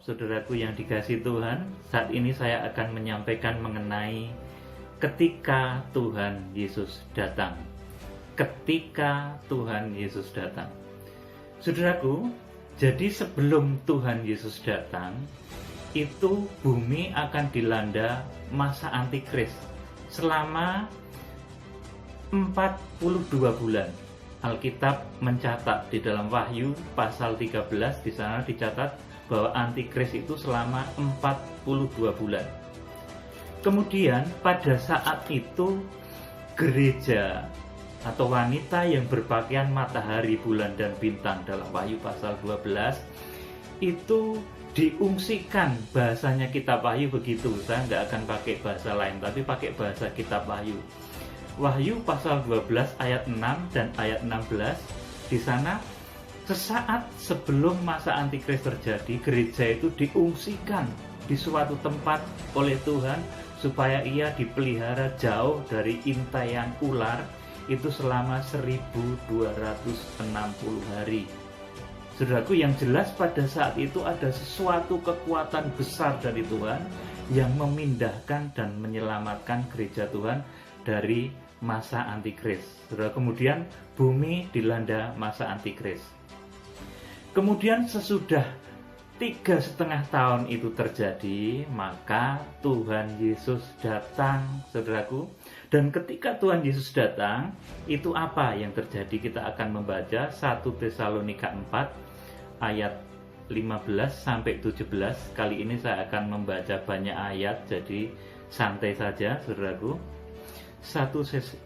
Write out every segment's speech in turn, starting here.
saudaraku yang dikasihi Tuhan, saat ini saya akan menyampaikan mengenai ketika Tuhan Yesus datang. Ketika Tuhan Yesus datang. Saudaraku, jadi sebelum Tuhan Yesus datang, itu bumi akan dilanda masa antikris selama 42 bulan. Alkitab mencatat di dalam Wahyu pasal 13, di sana dicatat bahwa antikris itu selama 42 bulan. Kemudian pada saat itu gereja atau wanita yang berpakaian matahari, bulan, dan bintang dalam Wahyu pasal 12 itu diungsikan. Bahasanya kitab Wahyu begitu, saya nggak akan pakai bahasa lain tapi pakai bahasa kitab Wahyu. Wahyu pasal 12 ayat 6 dan ayat 16, di sana sesaat sebelum masa antikris terjadi, gereja itu diungsikan di suatu tempat oleh Tuhan supaya ia dipelihara jauh dari intaian ular itu selama 1260 hari. Saudaraku, yang jelas pada saat itu ada sesuatu kekuatan besar dari Tuhan yang memindahkan dan menyelamatkan gereja Tuhan dari masa antikris. Saudara, kemudian bumi dilanda masa antikris. Kemudian sesudah 3,5 tahun itu terjadi, maka Tuhan Yesus datang, saudaraku. Dan ketika Tuhan Yesus datang, itu apa yang terjadi? Kita akan membaca 1 Tesalonika 4 ayat 15 sampai 17. Kali ini saya akan membaca banyak ayat, jadi santai saja, saudaraku. 1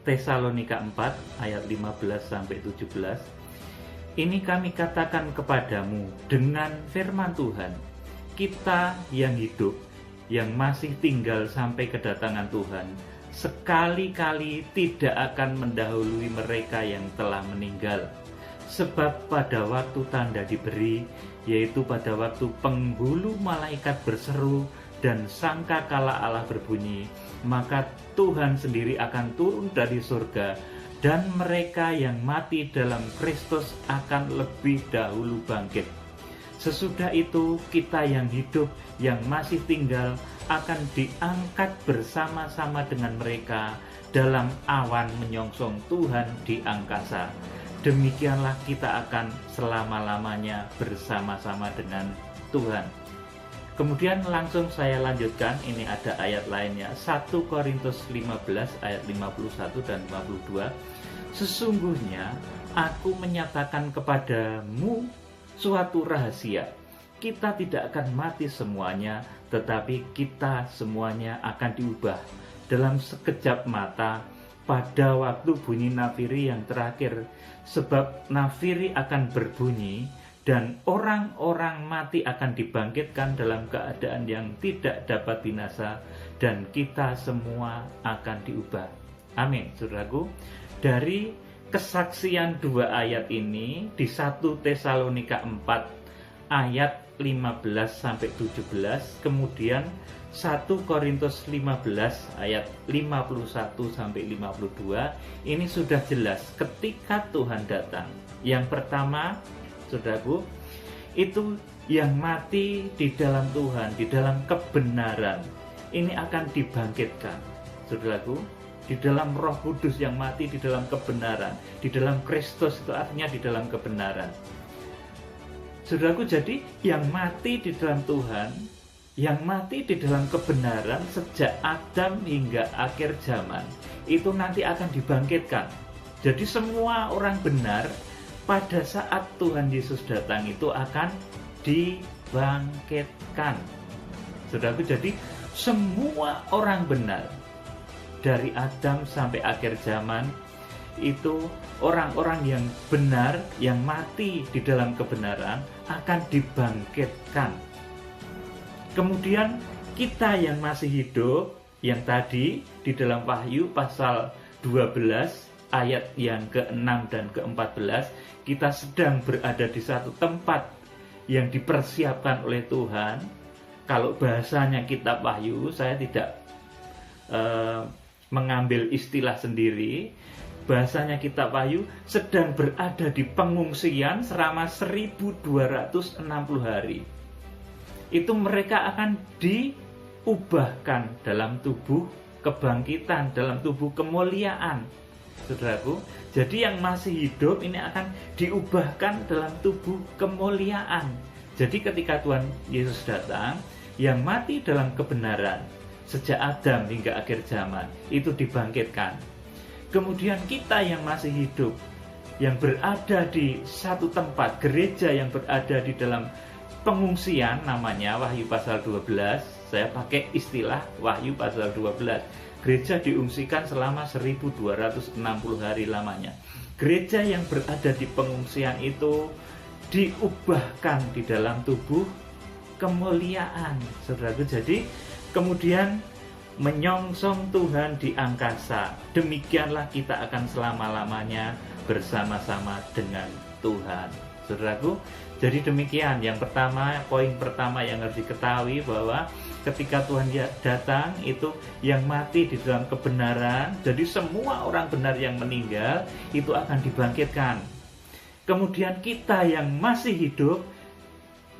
Tesalonika 4 ayat 15 sampai 17. Ini kami katakan kepadamu dengan firman Tuhan, kita yang hidup, yang masih tinggal sampai kedatangan Tuhan, sekali-kali tidak akan mendahului mereka yang telah meninggal. Sebab pada waktu tanda diberi, yaitu pada waktu penghulu malaikat berseru dan sangkakala Allah berbunyi, maka Tuhan sendiri akan turun dari surga, dan mereka yang mati dalam Kristus akan lebih dahulu bangkit. Sesudah itu kita yang hidup, yang masih tinggal, akan diangkat bersama-sama dengan mereka dalam awan menyongsong Tuhan di angkasa. Demikianlah kita akan selama-lamanya bersama-sama dengan Tuhan. Kemudian langsung saya lanjutkan, ini ada ayat lainnya, 1 Korintus 15 ayat 51 dan 52. Sesungguhnya aku menyatakan kepadamu suatu rahasia, kita tidak akan mati semuanya, tetapi kita semuanya akan diubah dalam sekejap mata, pada waktu bunyi nafiri yang terakhir. Sebab nafiri akan berbunyi, dan orang-orang mati akan dibangkitkan dalam keadaan yang tidak dapat binasa, dan kita semua akan diubah. Amin, saudaraku. Dari kesaksian dua ayat ini di 1 Tesalonika 4 ayat 15 sampai 17, kemudian 1 Korintus 15 ayat 51 sampai 52, ini sudah jelas ketika Tuhan datang. Yang pertama, saudaraku, itu yang mati di dalam Tuhan, di dalam kebenaran, ini akan dibangkitkan. Saudaraku, di dalam Roh Kudus yang mati di dalam kebenaran, di dalam Kristus, itu artinya di dalam kebenaran. Saudaraku, jadi yang mati di dalam Tuhan, yang mati di dalam kebenaran sejak Adam hingga akhir zaman, itu nanti akan dibangkitkan. Jadi semua orang benar pada saat Tuhan Yesus datang itu akan dibangkitkan. Saudaraku, jadi semua orang benar dari Adam sampai akhir zaman itu orang-orang yang benar, yang mati di dalam kebenaran akan dibangkitkan. Kemudian kita yang masih hidup, yang tadi di dalam Wahyu pasal 12 ayat yang ke-6 dan ke-14, kita sedang berada di satu tempat yang dipersiapkan oleh Tuhan. Kalau bahasanya kitab Wahyu, saya tidak mengambil istilah sendiri. Bahasanya kitab Wahyu sedang berada di pengungsian selama 1260 hari. itu mereka akan diubahkan dalam tubuh kebangkitan, dalam tubuh kemuliaan. Saudaraku, jadi yang masih hidup ini akan diubahkan dalam tubuh kemuliaan. Jadi ketika Tuhan Yesus datang, yang mati dalam kebenaran sejak Adam hingga akhir zaman itu dibangkitkan. Kemudian kita yang masih hidup, yang berada di satu tempat, gereja yang berada di dalam pengungsian, namanya Wahyu pasal 12. Saya pakai istilah Wahyu pasal 12. Gereja diungsikan selama 1260 hari lamanya. Gereja yang berada di pengungsian itu diubahkan di dalam tubuh kemuliaan, saudaraku. Jadi kemudian menyongsong Tuhan di angkasa. Demikianlah kita akan selama-lamanya bersama-sama dengan Tuhan, saudaraku. Jadi demikian, yang pertama, poin pertama yang harus diketahui bahwa ketika Tuhan datang itu yang mati di dalam kebenaran, jadi semua orang benar yang meninggal itu akan dibangkitkan. Kemudian kita yang masih hidup,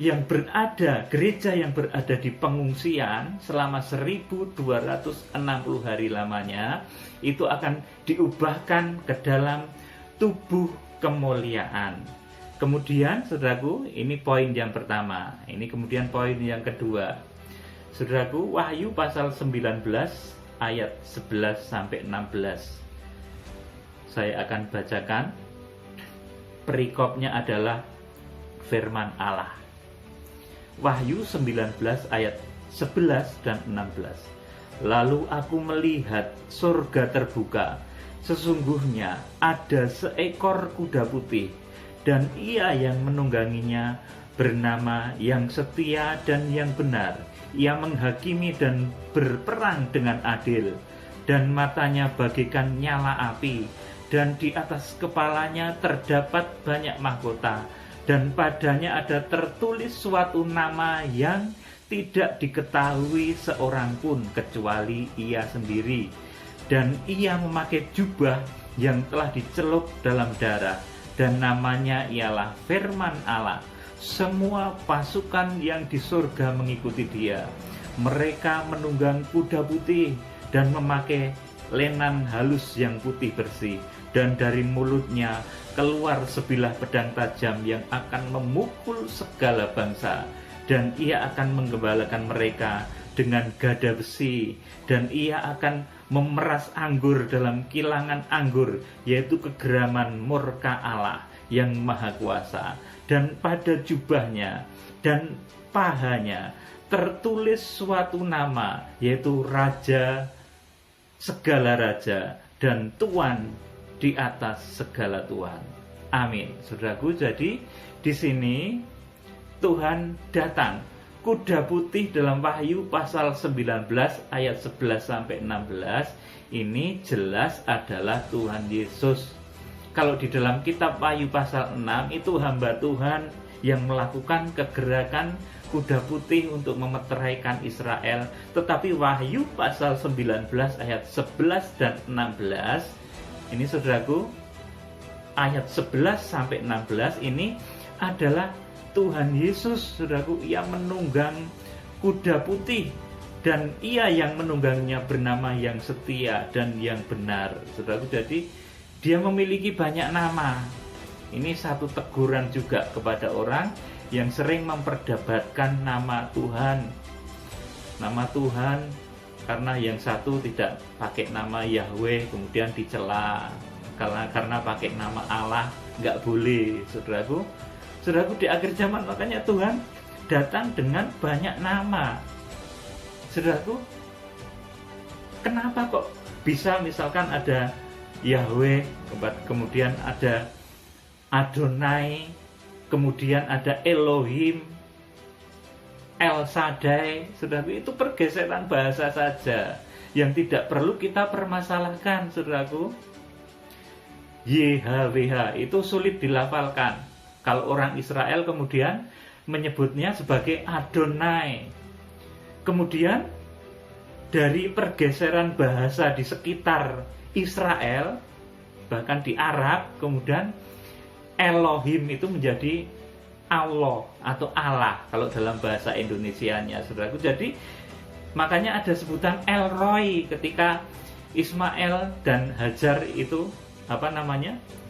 yang berada, gereja yang berada di pengungsian selama 1260 hari lamanya, itu akan diubahkan ke dalam tubuh kemuliaan. Kemudian, saudaraku, ini poin yang pertama. Ini kemudian poin yang kedua. Saudaraku, Wahyu pasal 19 ayat 11 sampai 16. Saya akan bacakan. Perikopnya adalah firman Allah. Wahyu 19 ayat 11 dan 16. Lalu aku melihat surga terbuka. Sesungguhnya ada seekor kuda putih, dan ia yang menungganginya bernama Yang Setia dan Yang Benar. Ia menghakimi dan berperang dengan adil, dan matanya bagaikan nyala api, dan di atas kepalanya terdapat banyak mahkota, dan padanya ada tertulis suatu nama yang tidak diketahui seorang pun kecuali ia sendiri. Dan ia memakai jubah yang telah dicelup dalam darah, dan namanya ialah Firman Allah. Semua pasukan yang di surga mengikuti dia. Mereka menunggang kuda putih dan memakai lenan halus yang putih bersih. Dan dari mulutnya keluar sebilah pedang tajam yang akan memukul segala bangsa. Dan ia akan menggembalakan mereka dengan gada besi. Dan ia akan memeras anggur dalam kilangan anggur, yaitu kegeraman murka Allah yang maha kuasa. Dan pada jubahnya dan pahanya tertulis suatu nama, yaitu Raja segala raja dan Tuan di atas segala Tuan. Amin. Saudaraku, jadi di sini Tuhan datang. Kuda putih dalam Wahyu pasal 19 ayat 11 sampai 16 ini jelas adalah Tuhan Yesus. Kalau di dalam kitab Wahyu pasal 6 itu hamba Tuhan yang melakukan kegerakan kuda putih untuk memeteraikan Israel. Tetapi Wahyu pasal 19 ayat 11 dan 16 ini, saudaraku, ayat 11 sampai 16 ini adalah Tuhan Yesus, saudaraku, yang menunggang kuda putih, dan ia yang menungganginya bernama Yang Setia dan Yang Benar, saudaraku. Jadi dia memiliki banyak nama. Ini satu teguran juga kepada orang yang sering memperdebatkan nama Tuhan. Nama Tuhan, karena yang satu tidak pakai nama Yahweh kemudian dicela, karena pakai nama Allah nggak boleh, saudaraku. Saudaraku, di akhir zaman makanya Tuhan datang dengan banyak nama. Saudaraku, kenapa kok bisa misalkan ada Yahweh, kemudian ada Adonai, kemudian ada Elohim, El Shaddai. Saudaraku, itu pergeseran bahasa saja yang tidak perlu kita permasalahkan, saudaraku. YHWH itu sulit dilafalkan. Kalau orang Israel kemudian menyebutnya sebagai Adonai. Kemudian dari pergeseran bahasa di sekitar Israel, bahkan di Arab, kemudian Elohim itu menjadi Allah atau Allah kalau dalam bahasa Indonesianya, saudaraku. Jadi makanya ada sebutan El Roi ketika Ismail dan Hajar itu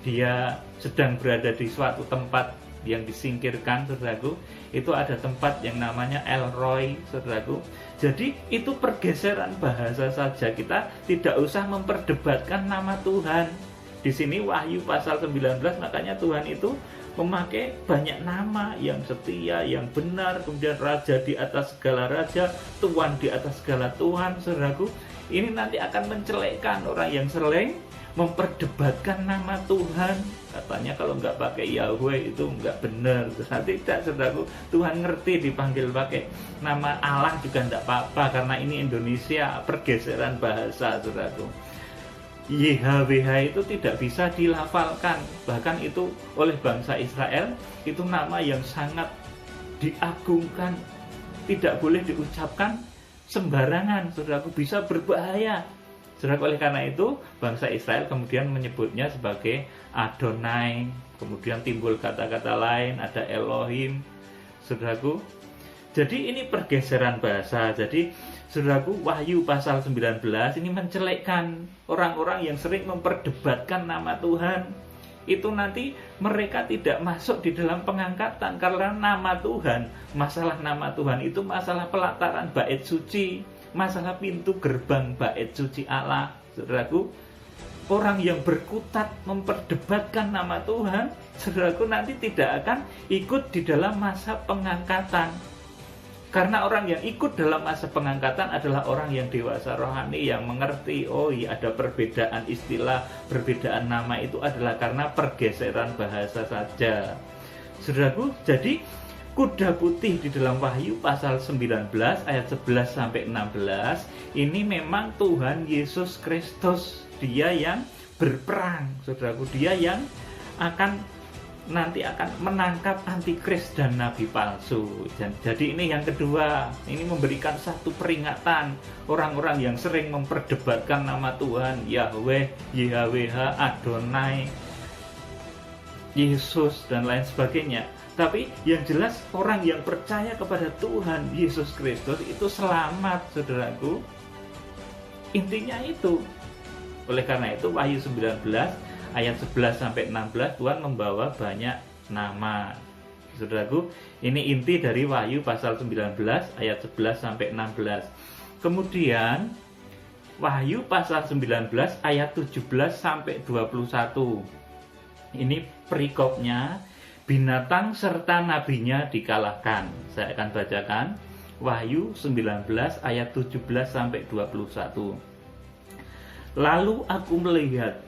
dia sedang berada di suatu tempat yang disingkirkan, saudaraku. Itu ada tempat yang namanya El Roi, saudaraku. Jadi itu pergeseran bahasa saja, kita tidak usah memperdebatkan nama Tuhan. Di sini Wahyu pasal 19, makanya Tuhan itu memakai banyak nama, yang setia, yang benar, kemudian raja di atas segala raja, Tuhan di atas segala Tuhan, saudaraku. Ini nanti akan mencelekkan orang yang sering memperdebatkan nama Tuhan. Katanya kalau nggak pakai Yahweh itu nggak benar. Tidak, saudaraku. Tuhan ngerti dipanggil pakai nama Allah juga nggak apa-apa, karena ini Indonesia, pergeseran bahasa, saudaraku. YHWH itu tidak bisa dilafalkan, bahkan itu oleh bangsa Israel itu nama yang sangat diagungkan, tidak boleh diucapkan sembarangan, saudaraku, bisa berbahaya, saudaraku. Oleh karena itu bangsa Israel kemudian menyebutnya sebagai Adonai, kemudian timbul kata-kata lain, ada Elohim, saudaraku. Jadi ini pergeseran bahasa. Jadi saudaraku, Wahyu pasal 19 ini mencelekkan orang-orang yang sering memperdebatkan nama Tuhan. Itu nanti mereka tidak masuk di dalam pengangkatan, karena nama Tuhan, masalah nama Tuhan itu masalah pelataran bait suci, masalah pintu gerbang bait suci Allah, saudaraku. Orang yang berkutat memperdebatkan nama Tuhan, saudaraku, nanti tidak akan ikut di dalam masa pengangkatan. Karena orang yang ikut dalam masa pengangkatan adalah orang yang dewasa rohani, yang mengerti, oh iya, ada perbedaan istilah, perbedaan nama itu adalah karena pergeseran bahasa saja, saudaraku. Jadi kuda putih di dalam Wahyu pasal 19 ayat 11 sampai 16 ini memang Tuhan Yesus Kristus, dia yang berperang, saudaraku. Dia yang nanti akan menangkap antikris dan nabi palsu. Jadi ini yang kedua, ini memberikan satu peringatan orang-orang yang sering memperdebatkan nama Tuhan, Yahweh, YHWH, Adonai, Yesus, dan lain sebagainya. Tapi yang jelas orang yang percaya kepada Tuhan Yesus Kristus itu selamat, saudaraku. Intinya itu. Oleh karena itu Wahyu 19 ayat 11 sampai 16 Tuhan membawa banyak nama, saudaraku. Ini inti dari Wahyu pasal 19 ayat 11 sampai 16. Kemudian Wahyu pasal 19 ayat 17 sampai 21. Ini perikopnya, binatang serta nabinya dikalahkan. Saya akan bacakan Wahyu 19 ayat 17 sampai 21. Lalu aku melihat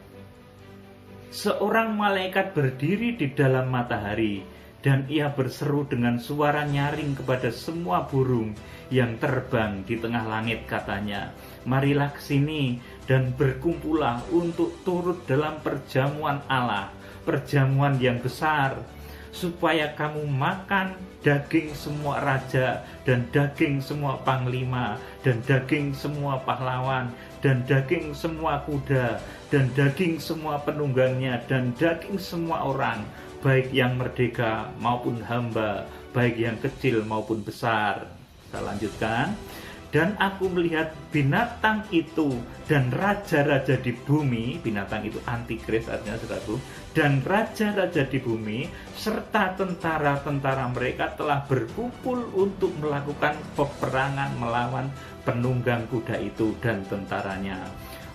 seorang malaikat berdiri di dalam matahari, dan ia berseru dengan suara nyaring kepada semua burung yang terbang di tengah langit, katanya, marilah ke sini dan berkumpullah untuk turut dalam perjamuan Allah, perjamuan yang besar, supaya kamu makan daging semua raja, dan daging semua panglima, dan daging semua pahlawan, dan daging semua kuda, dan daging semua penunggangnya, dan daging semua orang, baik yang merdeka maupun hamba, baik yang kecil maupun besar. Saya lanjutkan. Dan aku melihat binatang itu dan raja-raja di bumi, binatang itu antikris artinya, saudaraku, dan raja-raja di bumi serta tentara-tentara mereka telah berkumpul untuk melakukan peperangan melawan penunggang kuda itu dan tentaranya.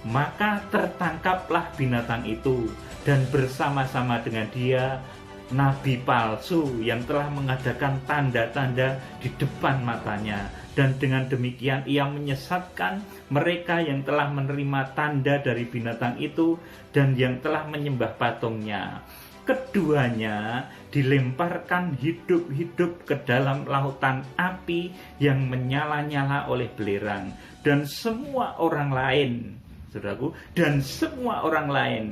Maka tertangkaplah binatang itu, dan bersama-sama dengan dia nabi palsu yang telah mengadakan tanda-tanda di depan matanya, dan dengan demikian ia menyesatkan mereka yang telah menerima tanda dari binatang itu dan yang telah menyembah patungnya. Keduanya dilemparkan hidup-hidup ke dalam lautan api yang menyala-nyala oleh belerang, dan semua orang lain, saudaraku, dan semua orang lain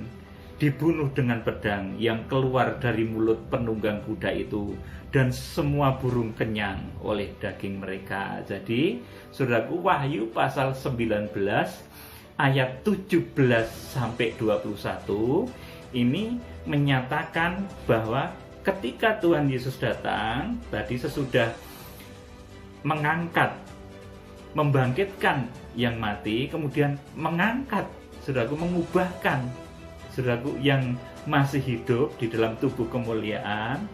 dibunuh dengan pedang yang keluar dari mulut penunggang kuda itu, dan semua burung kenyang oleh daging mereka. Jadi, saudaraku, Wahyu pasal 19 ayat 17 sampai 21 ini menyatakan bahwa ketika Tuhan Yesus datang, tadi sesudah mengangkat, membangkitkan yang mati, kemudian mengangkat, saudaraku, mengubahkan, saudaraku, yang masih hidup di dalam tubuh kemuliaan.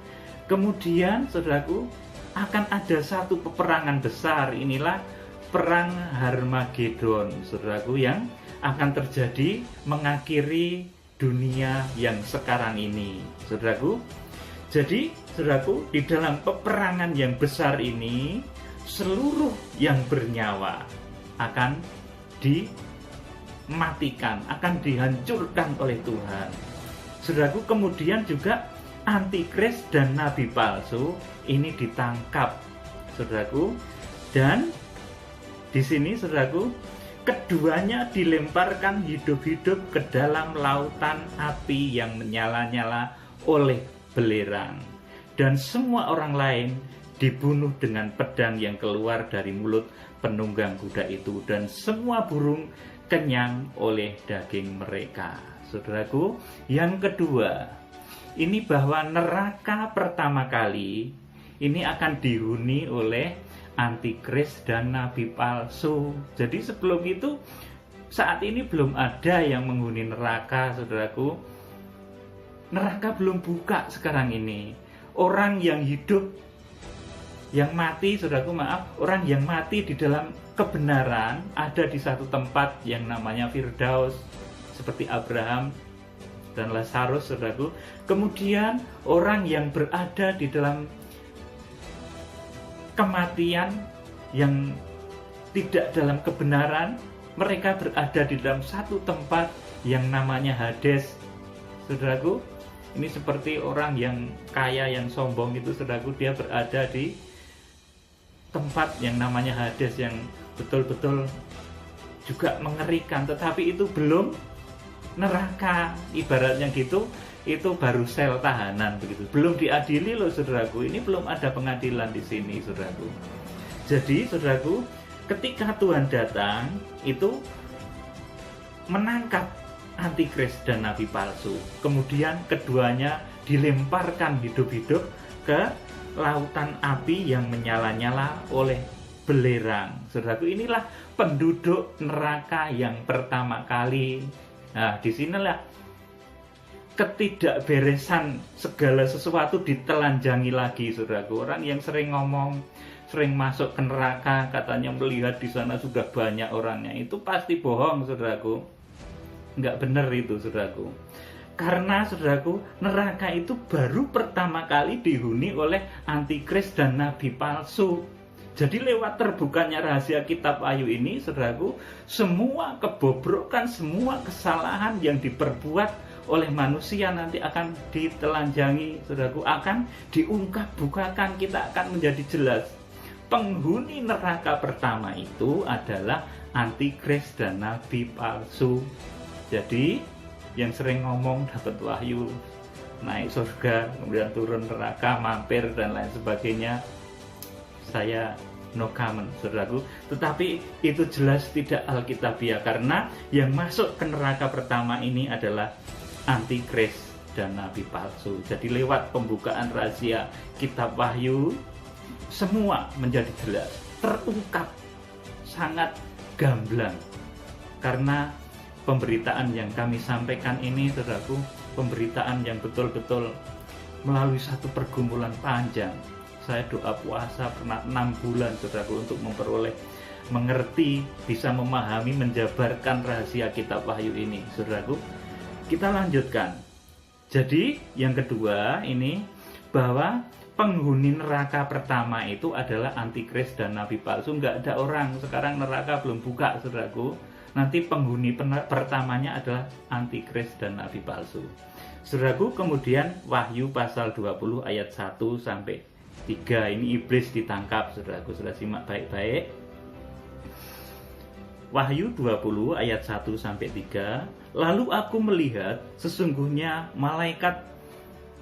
Kemudian, saudaraku, akan ada satu peperangan besar, inilah perang Harmagedon, saudaraku, yang akan terjadi mengakhiri dunia yang sekarang ini, saudaraku. Jadi, saudaraku, di dalam peperangan yang besar ini, seluruh yang bernyawa akan dimatikan, akan dihancurkan oleh Tuhan. Saudaraku, kemudian juga antikris dan nabi palsu ini ditangkap, saudaraku. Dan di sini, saudaraku, keduanya dilemparkan hidup-hidup ke dalam lautan api yang menyala-nyala oleh belerang. Dan semua orang lain dibunuh dengan pedang yang keluar dari mulut penunggang kuda itu. Dan semua burung kenyang oleh daging mereka. Saudaraku, yang kedua, ini bahwa neraka pertama kali ini akan dihuni oleh antikris dan nabi palsu. Jadi sebelum itu, saat ini belum ada yang menghuni neraka, saudaraku. Neraka belum buka sekarang ini. Orang yang hidup, yang mati, saudaraku, orang yang mati di dalam kebenaran ada di satu tempat yang namanya Firdaus, seperti Abraham dan Lazarus, saudaraku. Kemudian orang yang berada di dalam kematian yang tidak dalam kebenaran, mereka berada di dalam satu tempat yang namanya Hades, saudaraku. Ini seperti orang yang kaya, yang sombong itu, saudaraku, dia berada di tempat yang namanya Hades, yang betul-betul juga mengerikan. Tetapi itu belum neraka, ibaratnya gitu. Itu baru sel tahanan begitu. Belum diadili loh, saudaraku. Ini belum ada pengadilan di sini, saudaraku. Jadi, saudaraku, ketika Tuhan datang, itu menangkap antikris dan nabi palsu. Kemudian keduanya dilemparkan hidup-hidup ke lautan api yang menyala-nyala oleh belerang. Saudaraku, inilah penduduk neraka yang pertama kali. Nah, disinilah ketidakberesan segala sesuatu ditelanjangi lagi, saudaraku. Orang yang sering ngomong, sering masuk ke neraka, katanya melihat di sana sudah banyak orangnya, itu pasti bohong, saudaraku. Nggak benar itu, saudaraku. Karena, saudaraku, neraka itu baru pertama kali dihuni oleh antikris dan nabi palsu. Jadi lewat terbukanya rahasia kitab Wahyu ini, saudaraku, semua kebobrokan, semua kesalahan yang diperbuat oleh manusia nanti akan ditelanjangi, saudaraku, akan diungkap, bukakan, kita akan menjadi jelas. Penghuni neraka pertama itu adalah antikris dan nabi palsu. Jadi yang sering ngomong dapat wahyu, naik surga, kemudian turun neraka, mampir dan lain sebagainya, saya no comment, saudaraku. Tetapi itu jelas tidak alkitabiah, karena yang masuk ke neraka pertama ini adalah antikris dan nabi palsu. Jadi lewat pembukaan rahasia kitab Wahyu, semua menjadi jelas, terungkap, sangat gamblang. Karena pemberitaan yang kami sampaikan ini, saudaraku, pemberitaan yang betul-betul melalui satu pergumulan panjang. Saya doa puasa pernah 6 bulan, saudaraku, untuk memperoleh, mengerti, bisa memahami, menjabarkan rahasia kitab Wahyu ini, saudaraku. Kita lanjutkan. Jadi yang kedua ini, bahwa penghuni neraka pertama itu adalah antikris dan nabi palsu. Nggak ada orang, sekarang neraka belum buka, saudaraku. Nanti penghuni pertamanya adalah antikris dan nabi palsu, saudaraku. Kemudian Wahyu pasal 20 ayat 1 sampai 3, ini iblis ditangkap, saudaraku. Sudah simak baik-baik. Wahyu 20 ayat 1 sampai 3. Lalu aku melihat sesungguhnya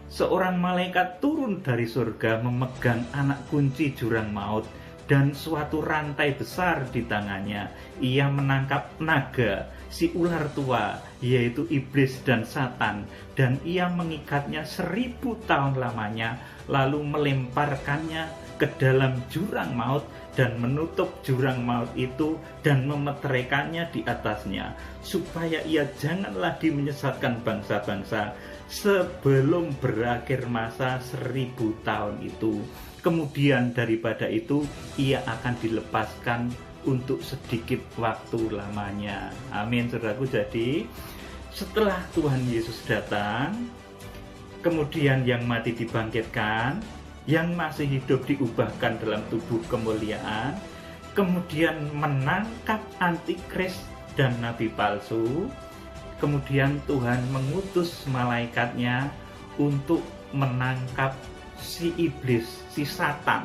seorang malaikat turun dari surga memegang anak kunci jurang maut dan suatu rantai besar di tangannya. Ia menangkap naga, si ular tua, yaitu iblis dan Satan, dan ia mengikatnya 1000 tahun lamanya, lalu melemparkannya ke dalam jurang maut dan menutup jurang maut itu dan memeteraikannya di atasnya, supaya ia jangan lagi menyesatkan bangsa-bangsa sebelum berakhir masa 1000 tahun itu. Kemudian daripada itu ia akan dilepaskan untuk sedikit waktu lamanya. Amin, saudaraku. Jadi setelah Tuhan Yesus datang, kemudian yang mati dibangkitkan, yang masih hidup diubahkan dalam tubuh kemuliaan, kemudian menangkap antikris dan nabi palsu, kemudian Tuhan mengutus malaikatnya untuk menangkap si iblis, si Satan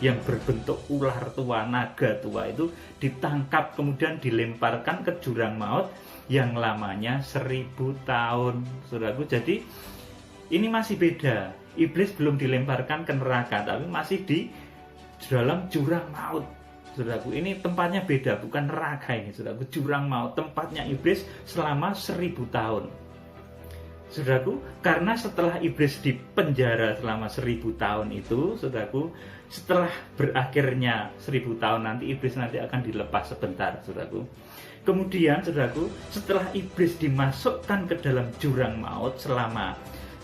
yang berbentuk ular tua, naga tua itu ditangkap, kemudian dilemparkan ke jurang maut yang lamanya 1000 tahun, saudaraku. Jadi ini masih beda. Iblis belum dilemparkan ke neraka, tapi masih di dalam jurang maut, saudaraku. Ini tempatnya beda, bukan neraka ini, saudaraku. Jurang maut, tempatnya iblis selama 1000 tahun, saudaraku. Karena setelah iblis dipenjara selama 1000 tahun itu, saudaraku, setelah berakhirnya 1000 tahun nanti, iblis nanti akan dilepas sebentar, saudaraku. Kemudian, saudaraku, setelah iblis dimasukkan ke dalam jurang maut selama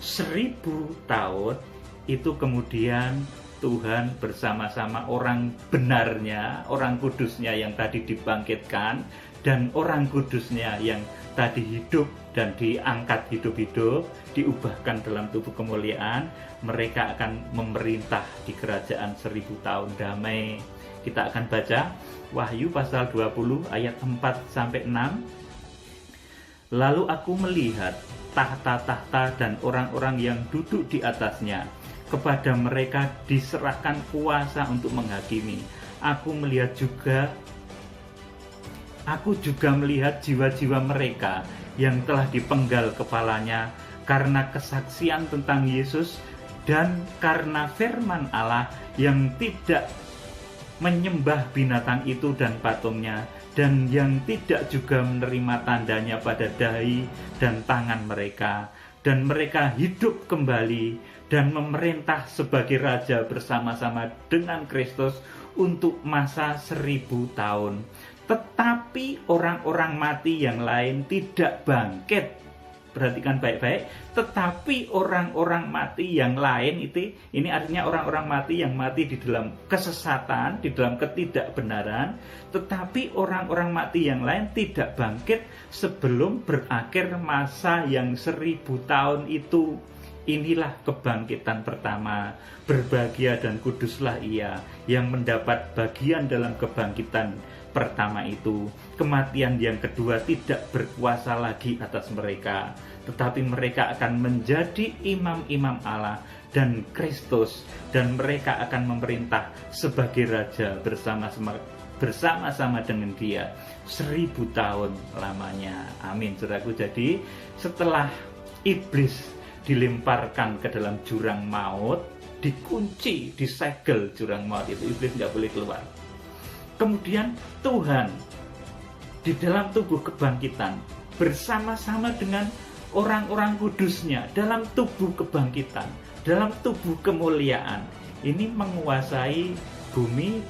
1000 tahun itu, kemudian Tuhan bersama-sama orang benarnya, orang kudusnya yang tadi dibangkitkan, dan orang kudusnya yang tadi hidup dan diangkat hidup-hidup, diubahkan dalam tubuh kemuliaan, mereka akan memerintah di kerajaan 1000 tahun damai. Kita akan baca Wahyu pasal 20 ayat 4-6. Lalu aku melihat tahta-tahta dan orang-orang yang duduk di atasnya. Kepada mereka diserahkan kuasa untuk menghakimi. Aku juga melihat jiwa-jiwa mereka yang telah dipenggal kepalanya karena kesaksian tentang Yesus dan karena firman Allah, yang tidak menyembah binatang itu dan patungnya, dan yang tidak juga menerima tandanya pada dahi dan tangan mereka. Dan mereka hidup kembali dan memerintah sebagai raja bersama-sama dengan Kristus untuk masa 1000 tahun. Tetapi orang-orang mati yang lain tidak bangkit. Perhatikan baik-baik. Tetapi orang-orang mati yang lain itu, ini artinya orang-orang mati yang mati di dalam kesesatan, di dalam ketidakbenaran. Tetapi orang-orang mati yang lain tidak bangkit sebelum berakhir masa yang 1000 tahun itu. Inilah kebangkitan pertama. Berbahagia dan kuduslah ia yang mendapat bagian dalam kebangkitan pertama itu. Kematian yang kedua tidak berkuasa lagi atas mereka, tetapi mereka akan menjadi imam-imam Allah dan Kristus, dan mereka akan memerintah sebagai raja bersama-sama dengan Dia 1000 tahun lamanya. Amin, saudaraku. Jadi setelah iblis dilemparkan ke dalam jurang maut, dikunci, disegel jurang maut itu, iblis nggak boleh keluar. Kemudian Tuhan di dalam tubuh kebangkitan bersama-sama dengan orang-orang kudusnya dalam tubuh kebangkitan, dalam tubuh kemuliaan, ini menguasai bumi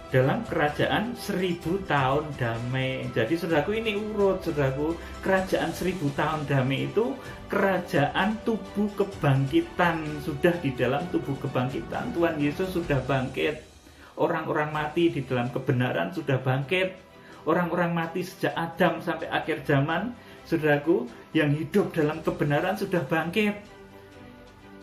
dalam kerajaan 1000 tahun damai. Jadi saudaraku, ini urut, saudaraku. Kerajaan 1000 tahun damai itu kerajaan tubuh kebangkitan. Sudah di dalam tubuh kebangkitan, Tuhan Yesus sudah bangkit. Orang-orang mati di dalam kebenaran sudah bangkit. Orang-orang mati sejak Adam sampai akhir zaman, saudaraku, yang hidup dalam kebenaran sudah bangkit.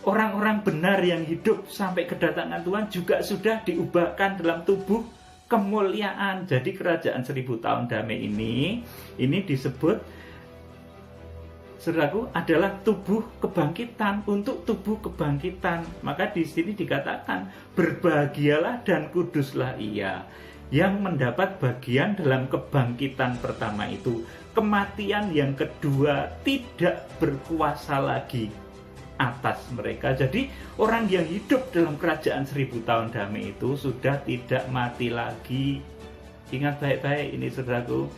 Orang-orang benar yang hidup sampai kedatangan Tuhan juga sudah diubahkan dalam tubuh kemuliaan. Jadi kerajaan 1000 tahun damai ini disebut, saudaraku, adalah tubuh kebangkitan, untuk tubuh kebangkitan. Maka di sini dikatakan, berbahagialah dan kuduslah ia yang mendapat bagian dalam kebangkitan pertama itu. Kematian yang kedua tidak berkuasa lagi atas mereka. Jadi orang yang hidup dalam kerajaan 1000 tahun damai itu sudah tidak mati lagi. Ingat baik-baik ini saudaraku.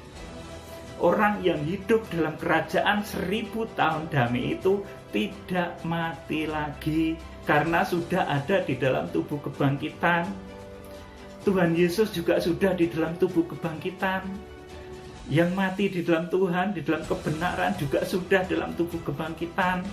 Orang yang hidup dalam kerajaan 1000 tahun damai itu tidak mati lagi, karena sudah ada di dalam tubuh kebangkitan. Tuhan Yesus juga sudah di dalam tubuh kebangkitan. Yang mati di dalam Tuhan, di dalam kebenaran juga sudah dalam tubuh kebangkitan.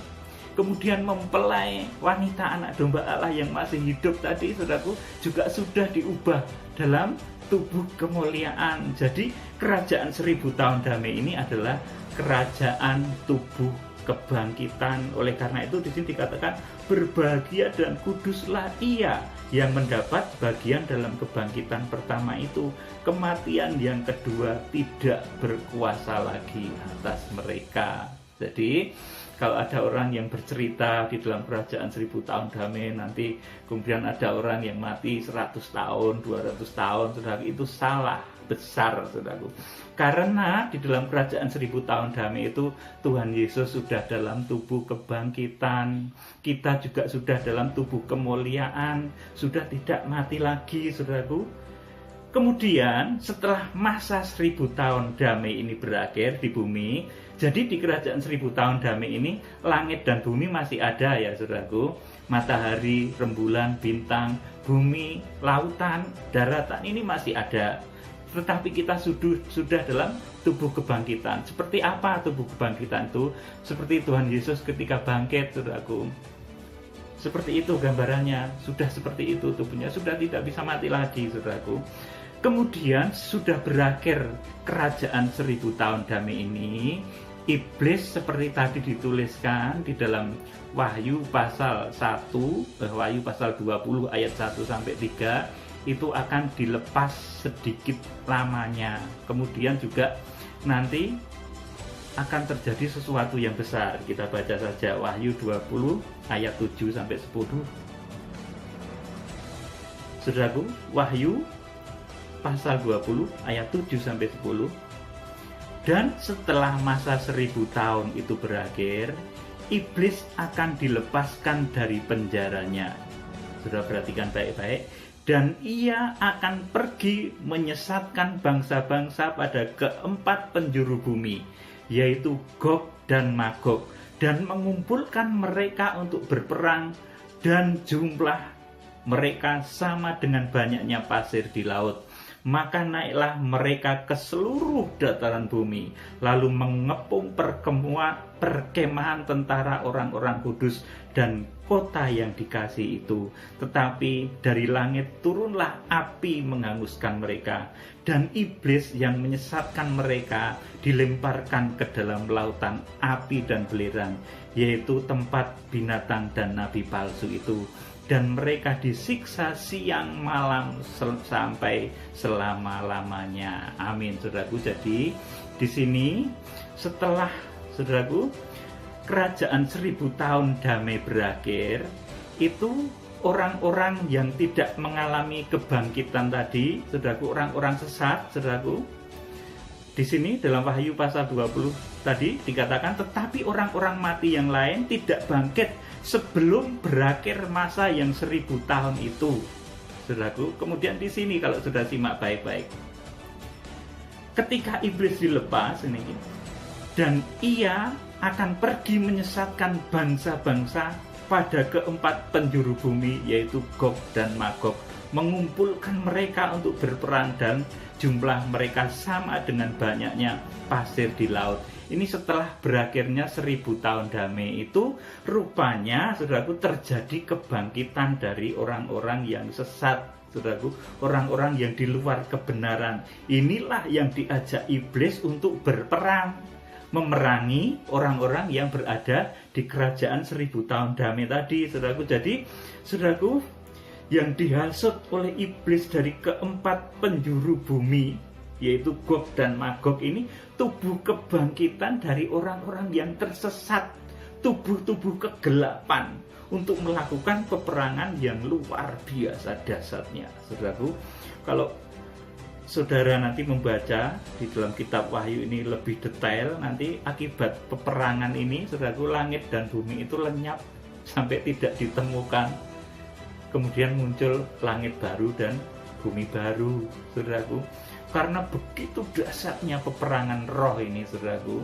Kemudian mempelai wanita anak domba Allah yang masih hidup tadi, saudaraku, juga sudah diubah dalam tubuh kemuliaan. Jadi kerajaan 1000 tahun damai ini adalah kerajaan tubuh kebangkitan. Oleh karena itu di sini dikatakan berbahagia dan kuduslah ia yang mendapat bagian dalam kebangkitan pertama itu. Kematian yang kedua tidak berkuasa lagi atas mereka. Jadi kalau ada orang yang bercerita di dalam kerajaan 1000 tahun damai, nanti kemudian ada orang yang mati 100 tahun, 200 tahun, saudara, itu salah besar, saudaraku. Karena di dalam kerajaan 1000 tahun damai itu Tuhan Yesus sudah dalam tubuh kebangkitan. Kita juga sudah dalam tubuh kemuliaan, sudah tidak mati lagi, saudaraku. Kemudian setelah masa 1000 tahun damai ini berakhir di bumi, jadi di kerajaan 1000 tahun damai ini langit dan bumi masih ada ya saudaraku. Matahari, rembulan, bintang, bumi, lautan, daratan ini masih ada. Tetapi kita sudah dalam tubuh kebangkitan. Seperti apa tubuh kebangkitan itu? Seperti Tuhan Yesus ketika bangkit, saudaraku. Seperti itu gambarannya, sudah seperti itu tubuhnya, sudah tidak bisa mati lagi, saudaraku. Kemudian sudah berakhir kerajaan 1000 tahun damai ini, iblis seperti tadi dituliskan di dalam Wahyu pasal 1, Wahyu pasal 20 ayat 1 sampai 3, itu akan dilepas sedikit lamanya. Kemudian juga nanti akan terjadi sesuatu yang besar. Kita baca saja Wahyu 20 ayat 7 sampai 10. Saudaraku, Wahyu pasal 20 ayat 7 sampai 10. Dan setelah masa 1000 tahun itu berakhir, iblis akan dilepaskan dari penjaranya. Sudah perhatikan baik-baik. Dan ia akan pergi menyesatkan bangsa-bangsa pada keempat penjuru bumi, yaitu Gog dan Magog, dan mengumpulkan mereka untuk berperang, dan jumlah mereka sama dengan banyaknya pasir di laut. Maka naiklah mereka ke seluruh dataran bumi, lalu mengepung perkemahan tentara orang-orang kudus dan kota yang dikasih itu. Tetapi dari langit turunlah api menghanguskan mereka, dan iblis yang menyesatkan mereka dilemparkan ke dalam lautan api dan belerang, yaitu tempat binatang dan nabi palsu itu. Dan mereka disiksa siang malam sampai selama-lamanya. Amin, saudaraku. Jadi di sini setelah, saudaraku, kerajaan 1000 tahun damai berakhir, itu orang-orang yang tidak mengalami kebangkitan tadi, saudaraku, orang-orang sesat, saudaraku. Di sini dalam Wahyu pasal 20 tadi dikatakan, tetapi orang-orang mati yang lain tidak bangkit sebelum berakhir masa yang 1000 tahun itu, saudaraku. Kemudian di sini kalau sudah simak baik-baik, ketika iblis dilepas ini, dan ia akan pergi menyesatkan bangsa-bangsa pada keempat penjuru bumi, yaitu Gog dan Magog, mengumpulkan mereka untuk berperang, dan jumlah mereka sama dengan banyaknya pasir di laut. Ini setelah berakhirnya 1000 tahun damai itu, rupanya, saudaraku, terjadi kebangkitan dari orang-orang yang sesat, saudaraku, orang-orang yang di luar kebenaran. Inilah yang diajak iblis untuk berperang, memerangi orang-orang yang berada di kerajaan 1000 tahun damai tadi, saudaraku. Jadi, saudaraku, yang dihasut oleh iblis dari keempat penjuru bumi, yaitu Gog dan Magog ini, tubuh kebangkitan dari orang-orang yang tersesat, tubuh-tubuh kegelapan, untuk melakukan peperangan yang luar biasa dahsyatnya. Saudaraku, kalau saudara nanti membaca di dalam kitab Wahyu ini lebih detail, nanti akibat peperangan ini, saudaraku, langit dan bumi itu lenyap sampai tidak ditemukan. Kemudian muncul langit baru dan bumi baru, saudaraku. Karena begitu dahsyatnya peperangan roh ini, saudaraku.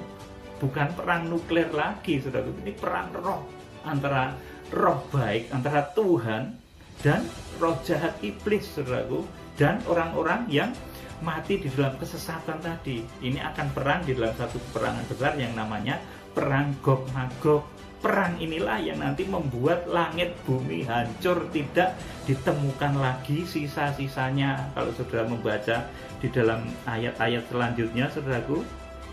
Bukan perang nuklir lagi, saudaraku. Ini perang roh, antara roh baik, antara Tuhan dan roh jahat iblis, saudaraku. Dan orang-orang yang mati di dalam kesesatan tadi. Ini akan perang di dalam satu peperangan besar yang namanya perang Gog Magog. Perang inilah yang nanti membuat langit bumi hancur, tidak ditemukan lagi sisa-sisanya. Kalau saudara membaca di dalam ayat-ayat selanjutnya, saudaraku,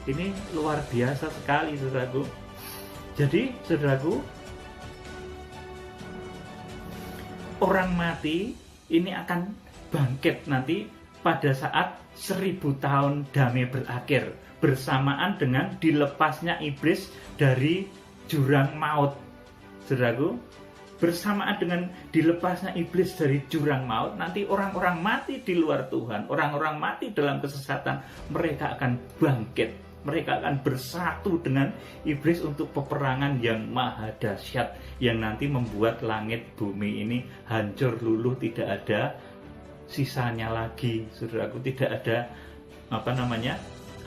ini luar biasa sekali, saudaraku. Jadi, saudaraku, orang mati ini akan bangkit nanti pada saat 1000 tahun damai berakhir, bersamaan dengan dilepasnya iblis dari jurang maut, saudaraku. Bersamaan dengan dilepasnya iblis dari jurang maut, nanti orang-orang mati di luar Tuhan, orang-orang mati dalam kesesatan, mereka akan bangkit, mereka akan bersatu dengan iblis untuk peperangan yang maha dahsyat, yang nanti membuat langit bumi ini hancur luluh, tidak ada sisanya lagi, saudaraku. Tidak ada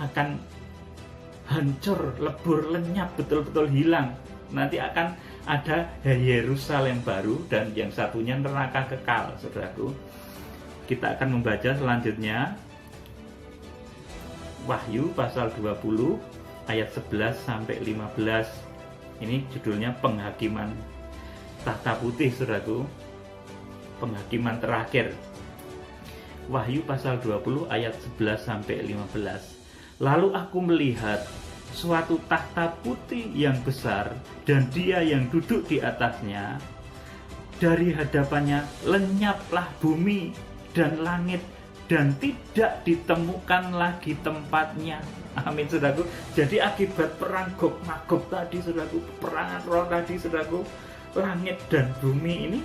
akan hancur, lebur, lenyap, betul-betul hilang. Nanti akan ada Yerusalem baru dan yang satunya neraka kekal, saudaraku. Kita akan membaca selanjutnya Wahyu pasal 20 ayat 11 sampai 15. Ini judulnya penghakiman tahta putih, saudaraku. Penghakiman terakhir. Wahyu pasal 20 ayat 11 sampai 15. Lalu aku melihat suatu tahta putih yang besar dan Dia yang duduk di atasnya. Dari hadapannya lenyaplah bumi dan langit dan tidak ditemukan lagi tempatnya. Amin, saudaraku. Jadi akibat perang Gog Magog tadi, saudaraku, peperangan roh tadi, saudaraku, langit dan bumi ini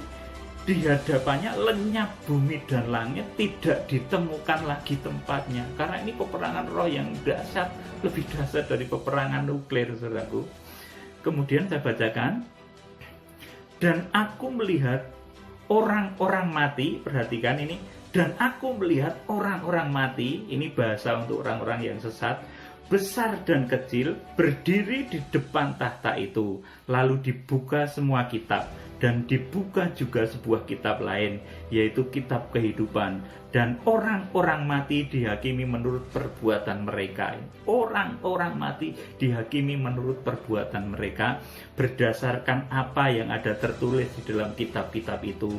di hadapannya lenyap bumi dan langit, tidak ditemukan lagi tempatnya. Karena ini peperangan roh yang dahsyat, lebih dahsyat dari peperangan nuklir, saudaraku. Kemudian saya bacakan. Dan aku melihat orang-orang mati, perhatikan ini. Dan aku melihat orang-orang mati, ini bahasa untuk orang-orang yang sesat, besar dan kecil, berdiri di depan tahta itu. Lalu dibuka semua kitab. Dan dibuka juga sebuah kitab lain, yaitu kitab kehidupan. Dan orang-orang mati dihakimi menurut perbuatan mereka. Orang-orang mati dihakimi menurut perbuatan mereka, berdasarkan apa yang ada tertulis di dalam kitab-kitab itu.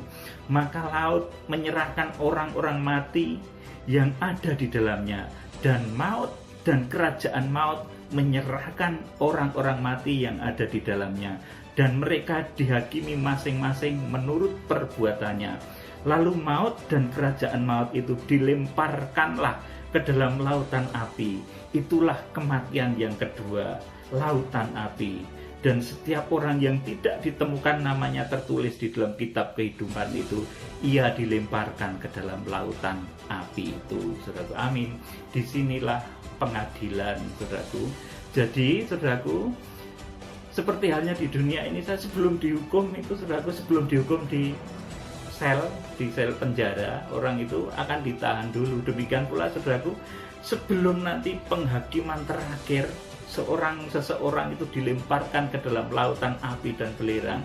Maka laut menyerahkan orang-orang mati yang ada di dalamnya. Dan maut dan kerajaan maut menyerahkan orang-orang mati yang ada di dalamnya. Dan mereka dihakimi masing-masing menurut perbuatannya. Lalu maut dan kerajaan maut itu dilemparkanlah ke dalam lautan api. Itulah kematian yang kedua, lautan api. Dan setiap orang yang tidak ditemukan namanya tertulis di dalam kitab kehidupan itu, ia dilemparkan ke dalam lautan api itu, saudaraku. Amin. Disinilah pengadilan, saudaraku. Jadi, saudaraku, seperti halnya di dunia ini, saya sebelum dihukum itu, saudaraku, sebelum dihukum di sel penjara, orang itu akan ditahan dulu. Demikian pula, saudaraku, sebelum nanti penghakiman terakhir, seseorang itu dilemparkan ke dalam lautan api dan belerang,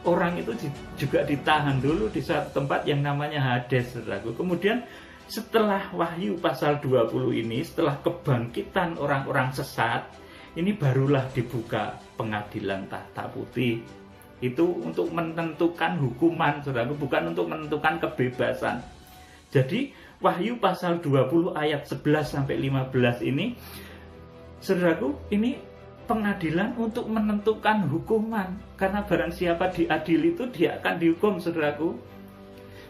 orang itu juga ditahan dulu di satu tempat yang namanya Hades, saudaraku. Kemudian setelah Wahyu pasal 20 ini, setelah kebangkitan orang-orang sesat, ini barulah dibuka pengadilan tahta putih. Itu untuk menentukan hukuman, saudaraku, bukan untuk menentukan kebebasan. Jadi Wahyu pasal 20 ayat 11 sampai 15 ini, saudaraku, ini pengadilan untuk menentukan hukuman. Karena barang siapa diadili itu dia akan dihukum, saudaraku.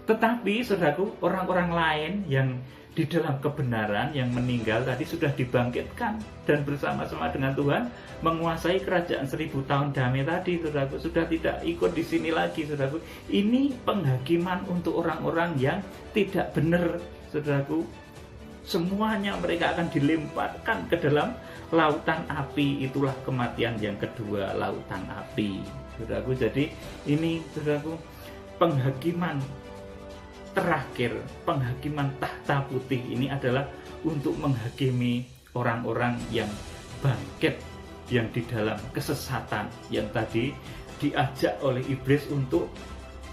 Tetapi, saudaraku, orang-orang lain yang di dalam kebenaran yang meninggal tadi sudah dibangkitkan dan bersama-sama dengan Tuhan menguasai kerajaan 1000 tahun damai tadi, saudaraku. Sudah tidak ikut di sini lagi, saudaraku. Ini penghakiman untuk orang-orang yang tidak benar, saudaraku. Semuanya mereka akan dilemparkan ke dalam lautan api. Itulah kematian yang kedua, lautan api. saudaraku. Jadi ini saudaraku penghakiman terakhir, penghakiman tahta putih ini adalah untuk menghakimi orang-orang yang bangkit, yang di dalam kesesatan, yang tadi diajak oleh iblis untuk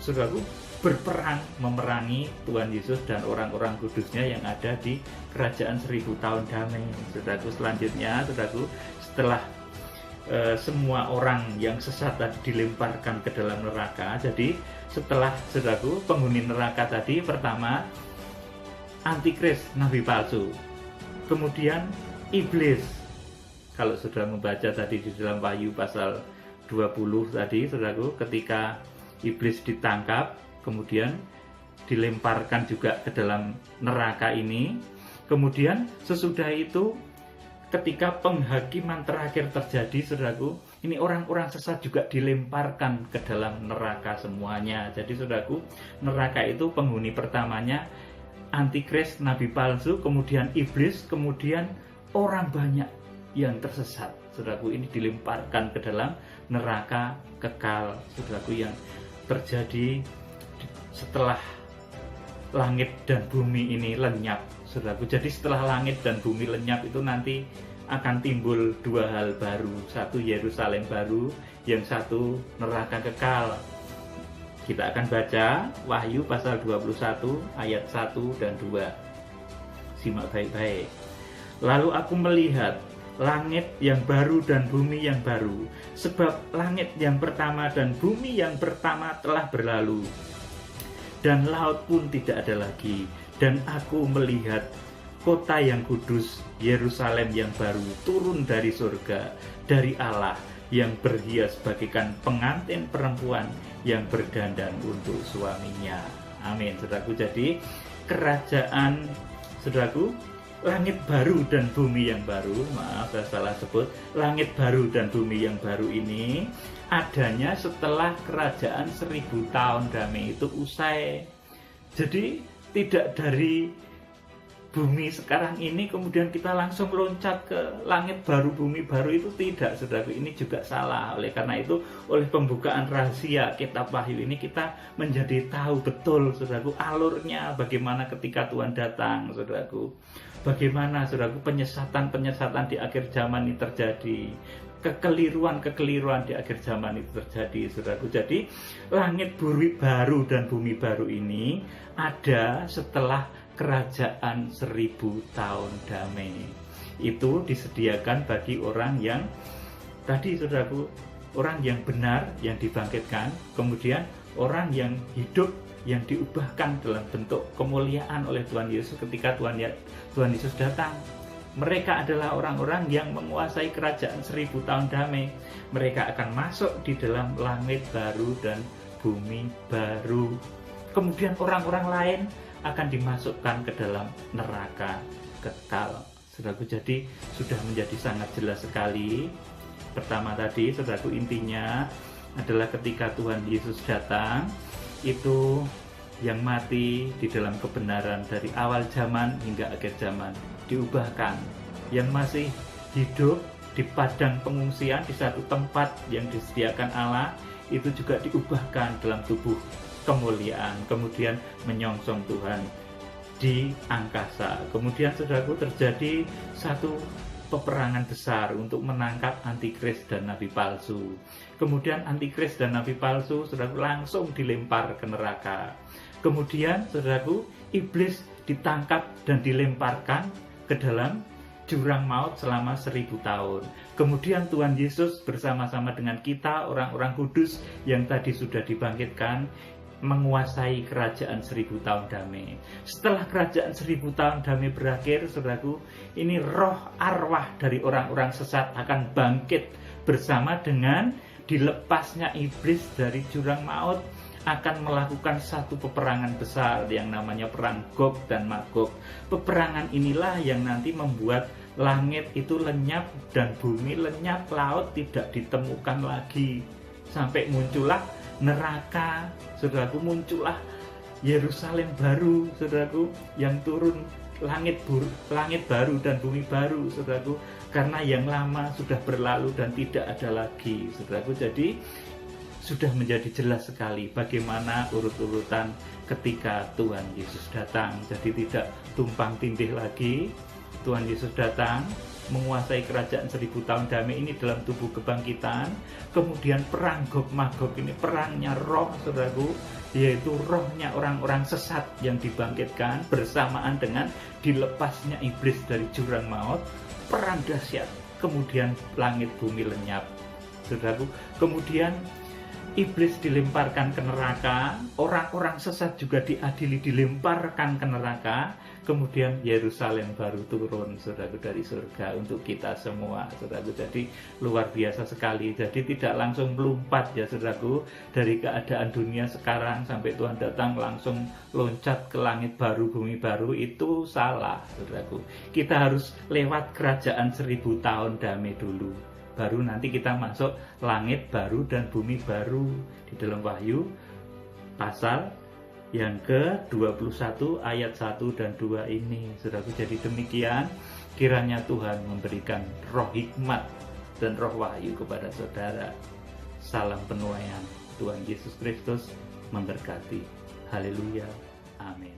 saudaraku berperang memerangi Tuhan Yesus dan orang-orang kudusnya yang ada di kerajaan 1000 tahun damai. Saudaraku, selanjutnya saudaraku, setelah semua orang yang sesat dilemparkan ke dalam neraka, jadi setelah saudaraku penghuni neraka tadi, pertama antikris, nabi palsu, kemudian iblis. Kalau sudah membaca tadi di dalam Wahyu pasal 20 tadi saudaraku, ketika iblis ditangkap kemudian dilemparkan juga ke dalam neraka ini. Kemudian sesudah itu ketika penghakiman terakhir terjadi saudaraku, ini orang-orang sesat juga dilemparkan ke dalam neraka semuanya. Jadi saudaraku, neraka itu penghuni pertamanya antikris, nabi palsu, kemudian iblis, kemudian orang banyak yang tersesat. Saudaraku, ini dilemparkan ke dalam neraka kekal saudaraku, yang terjadi setelah langit dan bumi ini lenyap saudaraku. Jadi setelah langit dan bumi lenyap itu nanti akan timbul dua hal baru, satu Yerusalem baru, yang satu neraka kekal. Kita akan baca Wahyu pasal 21 ayat 1 dan 2. Simak baik-baik. Lalu aku melihat langit yang baru dan bumi yang baru, sebab langit yang pertama dan bumi yang pertama telah berlalu, dan laut pun tidak ada lagi. Dan aku melihat kota yang kudus, Yerusalem yang baru, turun dari surga, dari Allah, yang berhias bagaikan pengantin perempuan yang berdandan untuk suaminya. Amin, saudaraku. Jadi kerajaan, saudaraku, langit baru dan bumi yang baru, maaf saya salah sebut, langit baru dan bumi yang baru ini adanya setelah kerajaan 1000 tahun damai itu usai. Jadi tidak dari bumi sekarang ini kemudian kita langsung loncat ke langit baru bumi baru, itu tidak saudaraku. Ini juga salah. Oleh karena itu, oleh pembukaan rahasia kitab Wahyu ini kita menjadi tahu betul saudaraku alurnya, bagaimana ketika Tuhan datang saudaraku, bagaimana saudaraku penyesatan di akhir zaman ini terjadi, kekeliruan di akhir zaman itu terjadi saudaraku. Jadi langit baru dan bumi baru ini ada setelah kerajaan 1000 tahun damai. Itu disediakan bagi orang yang tadi saudaraku, orang yang benar yang dibangkitkan, kemudian orang yang hidup yang diubahkan dalam bentuk kemuliaan oleh Tuhan Yesus ketika Tuhan Yesus datang. Mereka adalah orang-orang yang menguasai kerajaan 1000 tahun damai. Mereka akan masuk di dalam langit baru dan bumi baru. Kemudian orang-orang lain akan dimasukkan ke dalam neraka kekal. Saudaraku, jadi sudah menjadi sangat jelas sekali. Pertama tadi, saudaraku, intinya adalah ketika Tuhan Yesus datang, itu yang mati di dalam kebenaran dari awal zaman hingga akhir zaman diubahkan. Yang masih hidup di padang pengungsian di satu tempat yang disediakan Allah, itu juga diubahkan dalam tubuh kemuliaan, kemudian menyongsong Tuhan di angkasa. Kemudian saudaraku, terjadi satu peperangan besar untuk menangkap antikris dan nabi palsu. Kemudian antikris dan nabi palsu, saudaraku, langsung dilempar ke neraka. Kemudian saudaraku, iblis ditangkap dan dilemparkan ke dalam jurang maut selama 1000 tahun. Kemudian Tuhan Yesus bersama-sama dengan kita, orang-orang kudus yang tadi sudah dibangkitkan, menguasai kerajaan 1000 tahun damai. Setelah kerajaan 1000 tahun damai berakhir, saudaraku, ini roh arwah dari orang-orang sesat akan bangkit bersama dengan dilepasnya iblis dari jurang maut, akan melakukan satu peperangan besar yang namanya perang Gog dan Magog. Peperangan inilah yang nanti membuat langit itu lenyap dan bumi lenyap, laut tidak ditemukan lagi, sampai muncullah neraka, saudaraku, muncullah Yerusalem baru, saudaraku, yang turun langit baru dan bumi baru, saudaraku, karena yang lama sudah berlalu dan tidak ada lagi, saudaraku. Jadi sudah menjadi jelas sekali bagaimana urut-urutan ketika Tuhan Yesus datang. Jadi tidak tumpang tindih lagi. Tuhan Yesus datang menguasai kerajaan 1000 tahun damai ini dalam tubuh kebangkitan. Kemudian perang Gog Magog ini perangnya roh, saudaraku, yaitu rohnya orang-orang sesat yang dibangkitkan bersamaan dengan dilepasnya iblis dari jurang maut. Perang dahsyat. Kemudian langit bumi lenyap, saudaraku. Kemudian iblis dilemparkan ke neraka, orang-orang sesat juga diadili, dilemparkan ke neraka. Kemudian Yerusalem baru turun, saudaraku, dari surga untuk kita semua, saudaraku. Jadi luar biasa sekali. Jadi tidak langsung melompat ya, saudaraku, dari keadaan dunia sekarang sampai Tuhan datang langsung loncat ke langit baru, bumi baru. Itu salah, saudaraku. Kita harus lewat kerajaan 1000 tahun damai dulu, baru nanti kita masuk langit baru dan bumi baru. Di dalam Wahyu pasal yang ke-21 ayat 1 dan 2 ini, saudaraku. Jadi demikian, kiranya Tuhan memberikan roh hikmat dan roh wahyu kepada saudara. Salam penuaian. Tuhan Yesus Kristus memberkati. Haleluya. Amin.